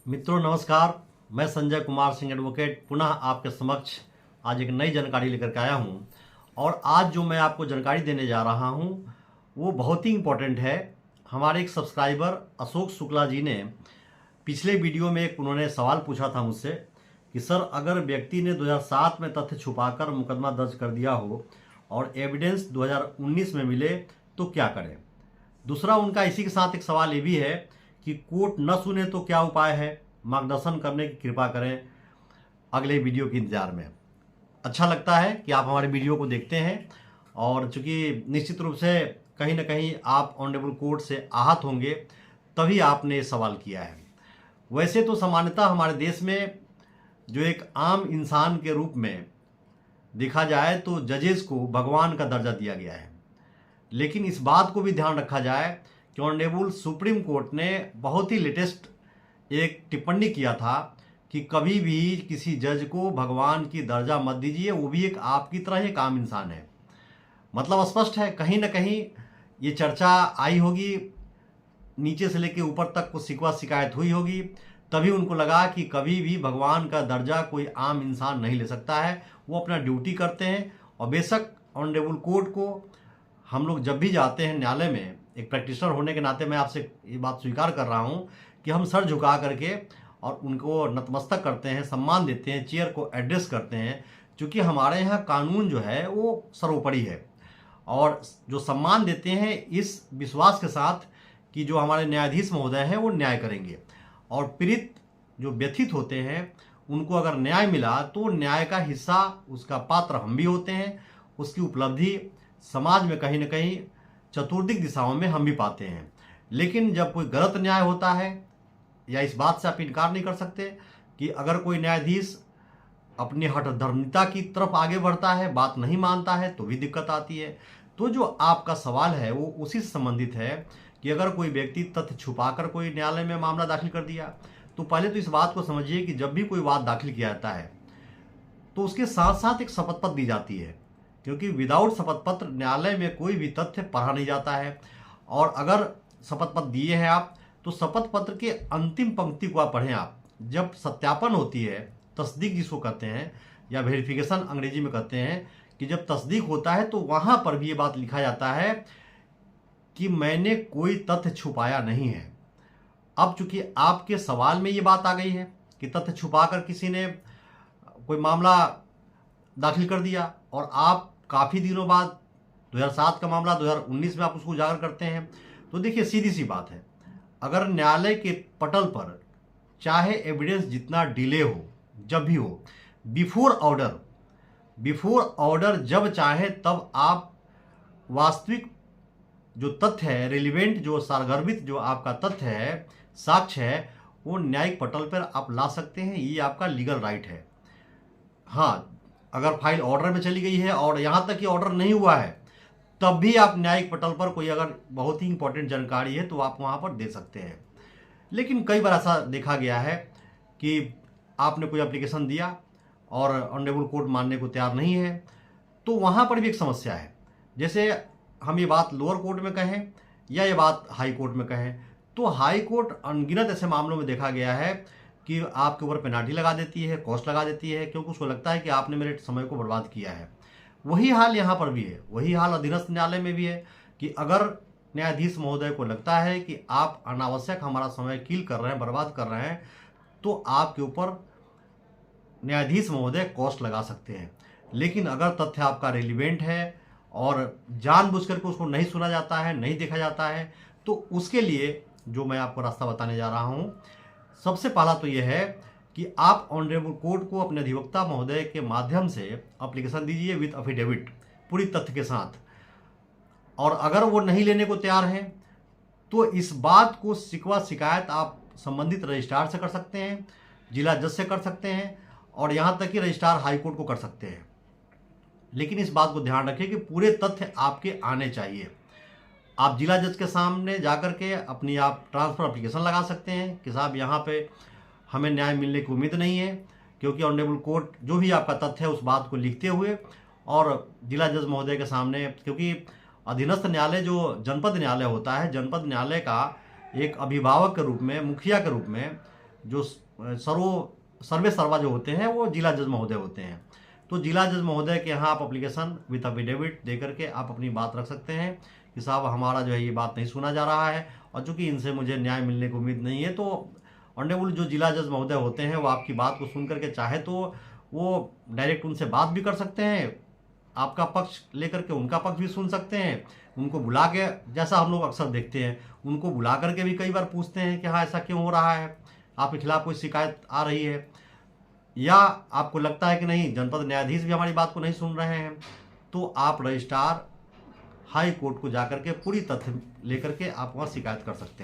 मित्रों नमस्कार। मैं संजय कुमार सिंह एडवोकेट पुनः आपके समक्ष आज एक नई जानकारी लेकर के आया हूं। और आज जो मैं आपको जानकारी देने जा रहा हूं वो बहुत ही इम्पोर्टेंट है। हमारे एक सब्सक्राइबर अशोक शुक्ला जी ने पिछले वीडियो में एक उन्होंने सवाल पूछा था मुझसे कि सर, अगर व्यक्ति ने 2007 में तथ्य छुपाकर मुकदमा दर्ज कर दिया हो और एविडेंस 2019 में मिले तो क्या करें। दूसरा उनका इसी के साथ एक सवाल ये भी है कि कोर्ट न सुने तो क्या उपाय है, मार्गदर्शन करने की कृपा करें। अगले वीडियो के इंतजार में। अच्छा लगता है कि आप हमारे वीडियो को देखते हैं और चूंकि निश्चित रूप से कहीं ना कहीं आप ऑनरेबल कोर्ट से आहत होंगे तभी आपने ये सवाल किया है। वैसे तो सामान्यतः हमारे देश में जो एक आम इंसान के रूप में देखा जाए तो जजेस को भगवान का दर्जा दिया गया है, लेकिन इस बात को भी ध्यान रखा जाए कि ऑनरेबल सुप्रीम कोर्ट ने बहुत ही लेटेस्ट एक टिप्पणी किया था कि कभी भी किसी जज को भगवान की दर्जा मत दीजिए, वो भी एक आपकी तरह एक आम इंसान है। मतलब स्पष्ट है, कहीं ना कहीं ये चर्चा आई होगी, नीचे से लेकर ऊपर तक कुछ शिकवा शिकायत हुई होगी, तभी उनको लगा कि कभी भी भगवान का दर्जा कोई आम इंसान नहीं ले सकता है। वो अपना ड्यूटी करते हैं। और बेशक ऑनरेबल कोर्ट को हम लोग जब भी जाते हैं न्यायालय में, एक प्रैक्टिशनर होने के नाते मैं आपसे ये बात स्वीकार कर रहा हूँ कि हम सर झुका करके और उनको नतमस्तक करते हैं, सम्मान देते हैं, चेयर को एड्रेस करते हैं, क्योंकि हमारे यहाँ कानून जो है वो सर्वोपरि है। और जो सम्मान देते हैं इस विश्वास के साथ कि जो हमारे न्यायाधीश महोदय हैं वो न्याय करेंगे। और पीड़ित जो व्यथित होते हैं उनको अगर न्याय मिला तो न्याय का हिस्सा, उसका पात्र हम भी होते हैं। उसकी उपलब्धि समाज में कहीं ना कहीं चतुर्दिक दिशाओं में हम भी पाते हैं। लेकिन जब कोई गलत न्याय होता है, या इस बात से आप इनकार नहीं कर सकते कि अगर कोई न्यायाधीश अपनी हठधर्मिता की तरफ आगे बढ़ता है, बात नहीं मानता है, तो भी दिक्कत आती है। तो जो आपका सवाल है वो उसी से संबंधित है कि अगर कोई व्यक्ति तथ्य छुपाकर कोई न्यायालय में मामला दाखिल कर दिया, तो पहले तो इस बात को समझिए कि जब भी कोई वाद दाखिल किया जाता है तो उसके साथ साथ एक शपथ पत्र दी जाती है, क्योंकि विदाउट शपथ पत्र न्यायालय में कोई भी तथ्य पढ़ा नहीं जाता है। और अगर शपथ पत्र दिए हैं आप, तो शपथ पत्र के अंतिम पंक्ति को आप पढ़ें। आप जब सत्यापन होती है, तस्दीक जिसको कहते हैं या वेरिफिकेशन अंग्रेजी में कहते हैं, कि जब तस्दीक होता है तो वहां पर भी ये बात लिखा जाता है कि मैंने कोई तथ्य छुपाया नहीं है। अब चूंकि आपके सवाल में ये बात आ गई है कि तथ्य छुपाकर किसी ने कोई मामला दाखिल कर दिया और आप काफ़ी दिनों बाद 2007 का मामला 2019 में आप उसको उजागर करते हैं, तो देखिए सीधी सी बात है, अगर न्यायालय के पटल पर चाहे एविडेंस जितना डिले हो, जब भी हो, बिफोर ऑर्डर जब चाहे तब आप वास्तविक जो तथ्य है, रिलीवेंट जो सारगर्भित जो आपका तथ्य है, साक्ष्य है, वो न्यायिक पटल पर आप ला सकते हैं। ये आपका लीगल राइट है। हाँ, अगर फाइल ऑर्डर में चली गई है और यहाँ तक कि ऑर्डर नहीं हुआ है, तब भी आप न्यायिक पटल पर कोई अगर बहुत ही इंपॉर्टेंट जानकारी है तो आप वहाँ पर दे सकते हैं। लेकिन कई बार ऐसा देखा गया है कि आपने कोई एप्लीकेशन दिया और ऑनरेबल कोर्ट मानने को तैयार नहीं है, तो वहाँ पर भी एक समस्या है। जैसे हम ये बात लोअर कोर्ट में कहें या ये बात हाई कोर्ट में कहें, तो हाई कोर्ट अनगिनत ऐसे मामलों में देखा गया है कि आपके ऊपर पेनाल्टी लगा देती है, कॉस्ट लगा देती है, क्योंकि उसको लगता है कि आपने मेरे समय को बर्बाद किया है। वही हाल यहाँ पर भी है, वही हाल अधीनस्थ न्यायालय में भी है कि अगर न्यायाधीश महोदय को लगता है कि आप अनावश्यक हमारा समय किल कर रहे हैं, बर्बाद कर रहे हैं, तो आपके ऊपर न्यायाधीश महोदय कॉस्ट लगा सकते हैं। लेकिन अगर तथ्य आपका रेलिवेंट है और जानबूझ करके उसको नहीं सुना जाता है, नहीं देखा जाता है, तो उसके लिए जो मैं आपको रास्ता बताने जा रहा हूँ, सबसे पहला तो यह है कि आप ऑनरेबल कोर्ट को अपने अधिवक्ता महोदय के माध्यम से एप्लीकेशन दीजिए विद एफिडेविट, पूरी तथ्य के साथ। और अगर वो नहीं लेने को तैयार हैं तो इस बात को शिकवा शिकायत आप संबंधित रजिस्ट्रार से कर सकते हैं, जिला जज से कर सकते हैं, और यहाँ तक कि रजिस्ट्रार हाई कोर्ट को कर सकते हैं। लेकिन इस बात को ध्यान रखें कि पूरे तथ्य आपके आने चाहिए। आप जिला जज के सामने जाकर के अपनी आप ट्रांसफ़र एप्लीकेशन लगा सकते हैं कि साहब यहाँ पे हमें न्याय मिलने की उम्मीद नहीं है, क्योंकि ऑनरेबल कोर्ट जो भी आपका तथ्य है उस बात को लिखते हुए और जिला जज महोदय के सामने, क्योंकि अधीनस्थ न्यायालय जो जनपद न्यायालय होता है, जनपद न्यायालय का एक अभिभावक के रूप में, मुखिया के रूप में जो सर्वे सर्वा जो होते हैं वो जिला जज महोदय होते हैं। तो जिला जज महोदय के यहाँ आप एप्लीकेशन विद अफिडेविट दे करके आप अपनी बात रख सकते हैं कि साहब हमारा जो है ये बात नहीं सुना जा रहा है, और चूंकि इनसे मुझे न्याय मिलने की उम्मीद नहीं है। तो ऑनरेबल जो जिला जज महोदय होते हैं वो आपकी बात को सुन करके चाहे तो वो डायरेक्ट उनसे बात भी कर सकते हैं, आपका पक्ष लेकर के उनका पक्ष भी सुन सकते हैं, उनको बुला के, जैसा हम लोग अक्सर देखते हैं, उनको बुला करके भी कई बार पूछते हैं कि हाँ ऐसा क्यों हो रहा है, आपके खिलाफ कोई शिकायत आ रही है, या आपको लगता है कि नहीं जनपद न्यायाधीश भी हमारी बात को नहीं सुन रहे हैं, तो आप रजिस्ट्रार हाई कोर्ट को जाकर के पूरी तथ्य लेकर के आप वहाँ शिकायत कर सकते हैं।